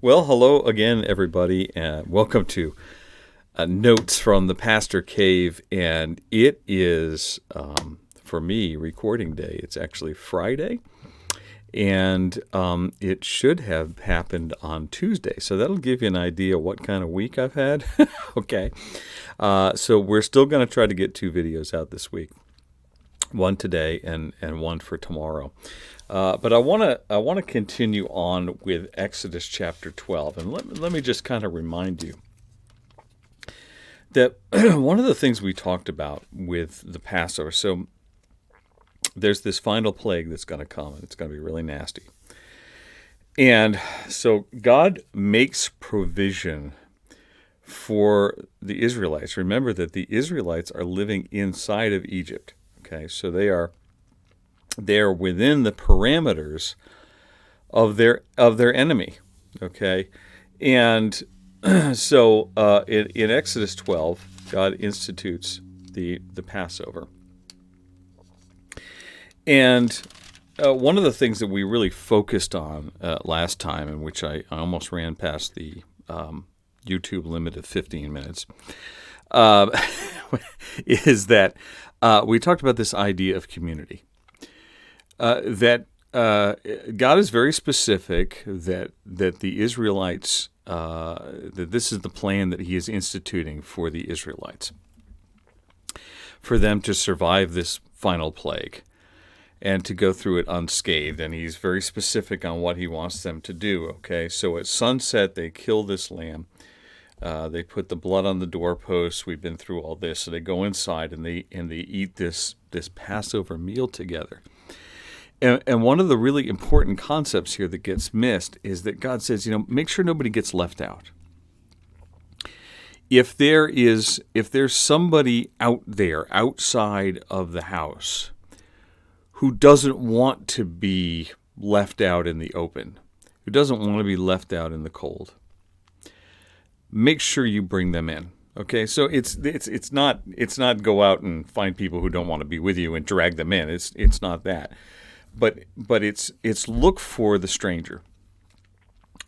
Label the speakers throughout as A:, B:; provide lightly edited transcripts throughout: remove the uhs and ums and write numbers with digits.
A: Well, hello again, everybody, and welcome to Notes from the Pastor Cave. And it is, for me, recording day. It's actually Friday, and it should have happened on Tuesday. So that'll give you an idea what kind of week I've had. Okay, so we're still going to try to get 2 videos out this week. One today and one for tomorrow. But I want to continue on with Exodus chapter 12. And let me just kind of remind you that one of the things we talked about with the Passover, so there's this final plague that's going to come, and it's going to be really nasty. And so God makes provision for the Israelites. Remember that the Israelites are living inside of Egypt. Okay, so they are within the parameters of their enemy. Okay, and so in Exodus 12, God institutes the Passover, and one of the things that we really focused on last time, in which I almost ran past the YouTube limit of 15 minutes, is that we talked about this idea of community. That God is very specific that the Israelites, that this is the plan that He is instituting for the Israelites, for them to survive this final plague and to go through it unscathed. And He's very specific on what He wants them to do. Okay, so at sunset they kill this lamb. They put the blood on the doorposts. We've been through all this. So they go inside and they eat this Passover meal together. And one of the really important concepts here that gets missed is that God says, make sure nobody gets left out. If there's somebody out there outside of the house who doesn't want to be left out in the open, who doesn't want to be left out in the cold, make sure you bring them in. Okay, so it's not go out and find people who don't want to be with you and drag them in. It's not that, but it's look for the stranger.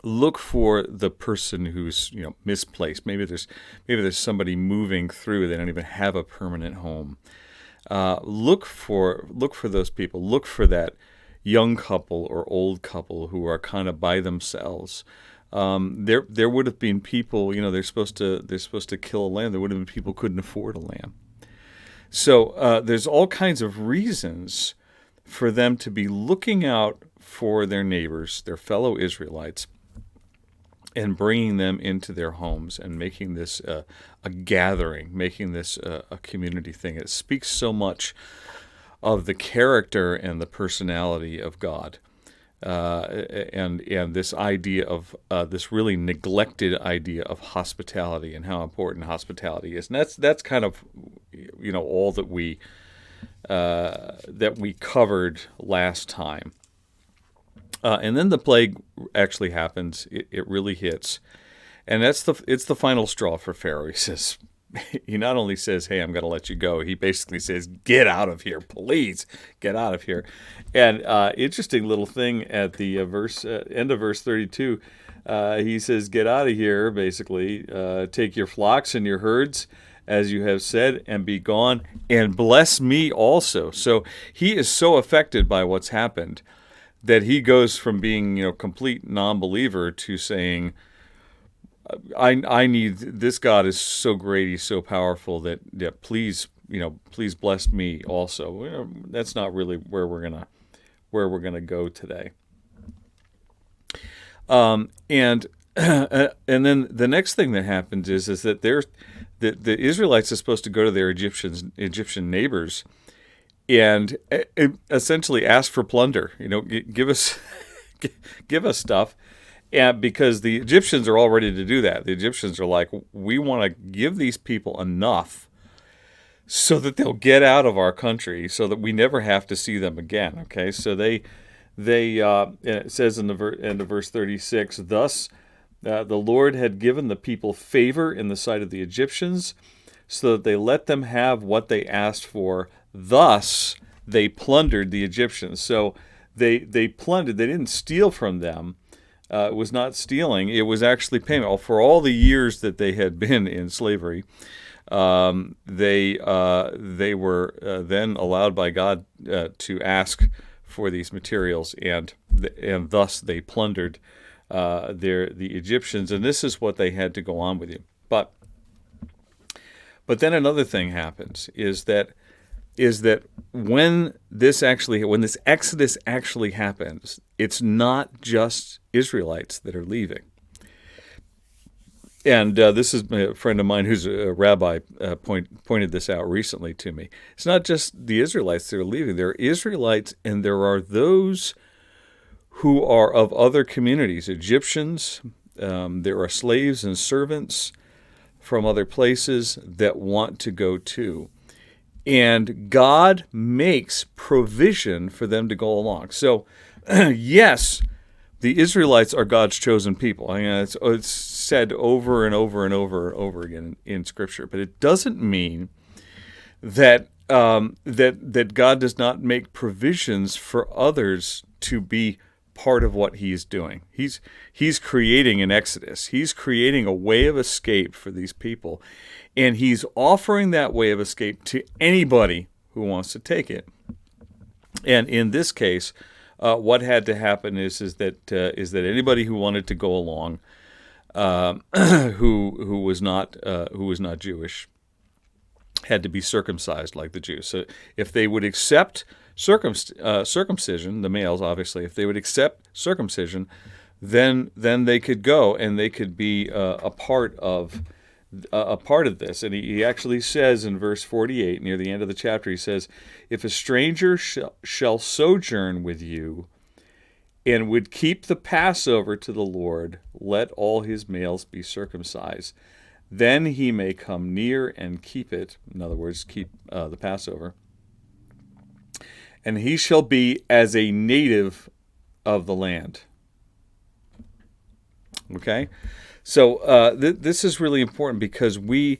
A: Look for the person who's misplaced. Maybe there's somebody moving through. They don't even have a permanent home. Look for those people. Look for that young couple or old couple who are kind of by themselves. There would have been people, they're supposed to kill a lamb. There would have been people who couldn't afford a lamb. So there's all kinds of reasons for them to be looking out for their neighbors, their fellow Israelites, and bringing them into their homes and making this a gathering, making this a community thing. It speaks so much of the character and the personality of God. And this idea of this really neglected idea of hospitality and how important hospitality is, and that's kind of all that we covered last time. And then the plague actually happens; it really hits, and it's the final straw for Pharaoh. He says. He not only says, "Hey, I'm going to let you go," he basically says, "Get out of here, please, get out of here." And interesting little thing at the end of verse 32, he says, "Get out of here." Basically, take your flocks and your herds, as you have said, and be gone, and bless me also. So he is so affected by what's happened that he goes from being complete non-believer to saying, I need, this God is so great, He's so powerful that please bless me also. That's not really where we're gonna go today. And then the next thing that happens is that the Israelites are supposed to go to their Egyptian neighbors and essentially ask for plunder. Give us stuff. And because the Egyptians are all ready to do that. The Egyptians are like, we want to give these people enough so that they'll get out of our country, so that we never have to see them again. Okay, so they it says in the end of verse 36, thus the Lord had given the people favor in the sight of the Egyptians, so that they let them have what they asked for. Thus they plundered the Egyptians. So they plundered. They didn't steal from them. It was not stealing. It was actually payment. For all the years that they had been in slavery, they were then allowed by God to ask for these materials, and thus they plundered the Egyptians, and this is what they had to go on with you. But then another thing happens is that when this Exodus actually happens, it's not just Israelites that are leaving. And this is a friend of mine who's a rabbi pointed this out recently to me. It's not just the Israelites that are leaving. There are Israelites, and there are those who are of other communities, Egyptians. There are slaves and servants from other places that want to go too. And God makes provision for them to go along. So, yes, the Israelites are God's chosen people. I mean, it's said over and over and over and over again in Scripture. But it doesn't mean that that God does not make provisions for others to be part of what He's doing. He's creating an exodus. He's creating a way of escape for these people, and He's offering that way of escape to anybody who wants to take it. And in this case, what had to happen is that anybody who wanted to go along, who was not Jewish, had to be circumcised like the Jews. So if they would accept circumcision, the males obviously, if they would accept circumcision, then they could go and they could be a part of this. And he actually says in verse 48, near the end of the chapter, he says, "If a stranger shall sojourn with you and would keep the Passover to the Lord, let all his males be circumcised. Then he may come near and keep it." In other words, keep the Passover. "And he shall be as a native of the land." Okay? So this is really important because we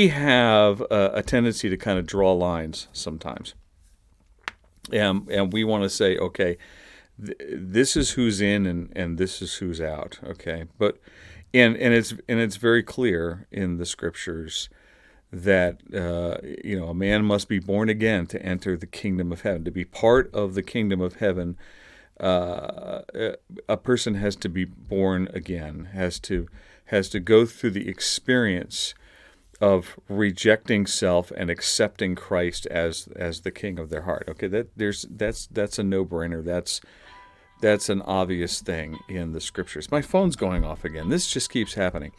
A: have a tendency to kind of draw lines sometimes. And we want to say, okay, this is who's in and this is who's out. Okay? But and it's very clear in the Scriptures that a man must be born again to enter the kingdom of heaven. To be part of the kingdom of heaven, a person has to be born again, has to go through the experience of rejecting self and accepting Christ as the king of their heart. Okay, that's a no-brainer. That's an obvious thing in the Scriptures. My phone's going off again. This just keeps happening,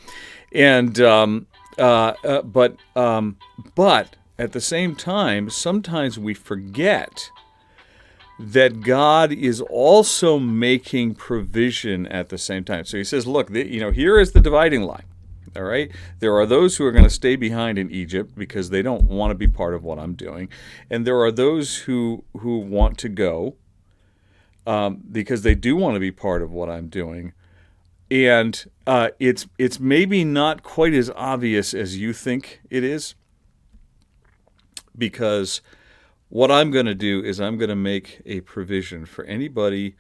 A: and but at the same time, sometimes we forget that God is also making provision at the same time. So He says, "Look, here is the dividing line. All right, there are those who are going to stay behind in Egypt because they don't want to be part of what I'm doing, and there are those who want to go." Because they do want to be part of what I'm doing, and it's maybe not quite as obvious as you think it is. Because what I'm going to do is I'm going to make a provision for anybody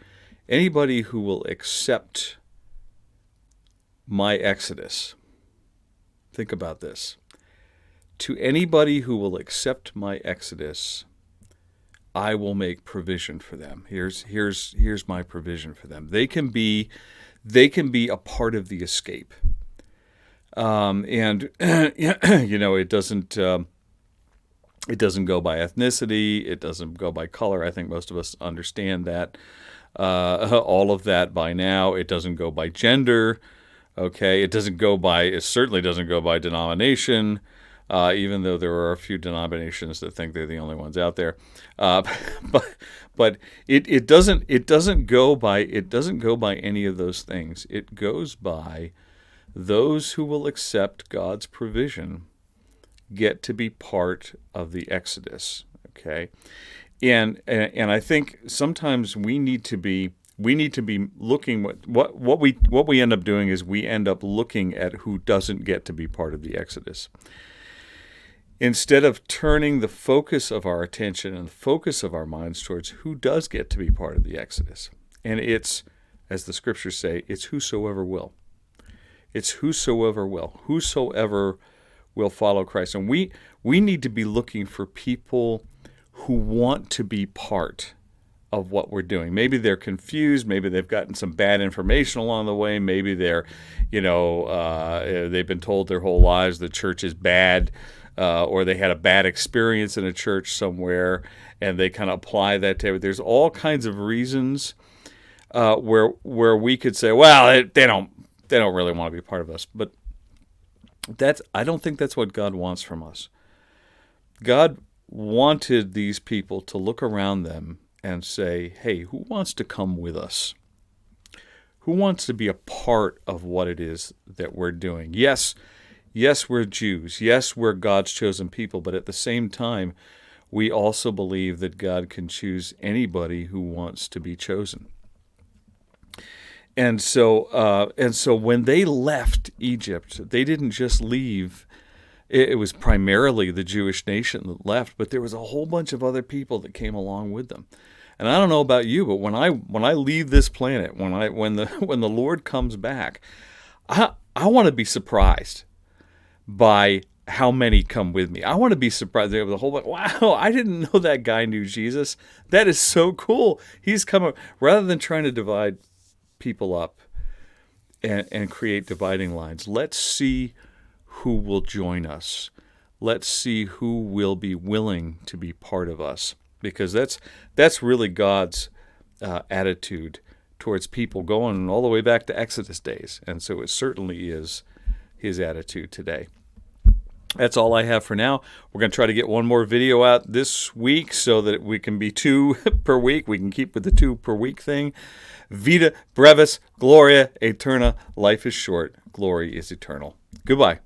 A: who will accept my exodus. Think about this. To anybody who will accept my exodus, I will make provision for them. Here's my provision for them. They can be a part of the escape. And it doesn't go by ethnicity. It doesn't go by color. I think most of us understand that. All of that by now. It doesn't go by gender. Okay. It certainly doesn't go by denomination. Even though there are a few denominations that think they're the only ones out there, but it doesn't go by any of those things. It goes by those who will accept God's provision get to be part of the Exodus. Okay, and I think sometimes we need to be looking what we end up doing is we end up looking at who doesn't get to be part of the Exodus. Instead of turning the focus of our attention and the focus of our minds towards who does get to be part of the Exodus. And it's as the scriptures say, it's whosoever will. It's whosoever will. Whosoever will follow Christ. And we need to be looking for people who want to be part of what we're doing. Maybe they're confused. Maybe they've gotten some bad information along the way. Maybe they're, they've been told their whole lives the church is bad, or they had a bad experience in a church somewhere, and they kind of apply that to everything. There's all kinds of reasons where we could say, well, they don't really want to be part of us. But I don't think that's what God wants from us. God wanted these people to look around them and say, hey, who wants to come with us? Who wants to be a part of what it is that we're doing? Yes, we're Jews. Yes, we're God's chosen people. But at the same time, we also believe that God can choose anybody who wants to be chosen. And so when they left Egypt, they didn't just leave. It was primarily the Jewish nation that left, but there was a whole bunch of other people that came along with them. And I don't know about you, but when I leave this planet, when the Lord comes back, I want to be surprised by how many come with me. I want to be surprised. There was a whole bunch. Wow, I didn't know that guy knew Jesus. That is so cool. He's coming. Rather than trying to divide people up and create dividing lines, let's see who will join us. Let's see who will be willing to be part of us, because that's really God's attitude towards people going all the way back to Exodus days, and so it certainly is his attitude today. That's all I have for now. We're going to try to get one more video out this week so that we can be 2 per week. We can keep with the 2 per week thing. Vita brevis, gloria eterna. Life is short, glory is eternal. Goodbye.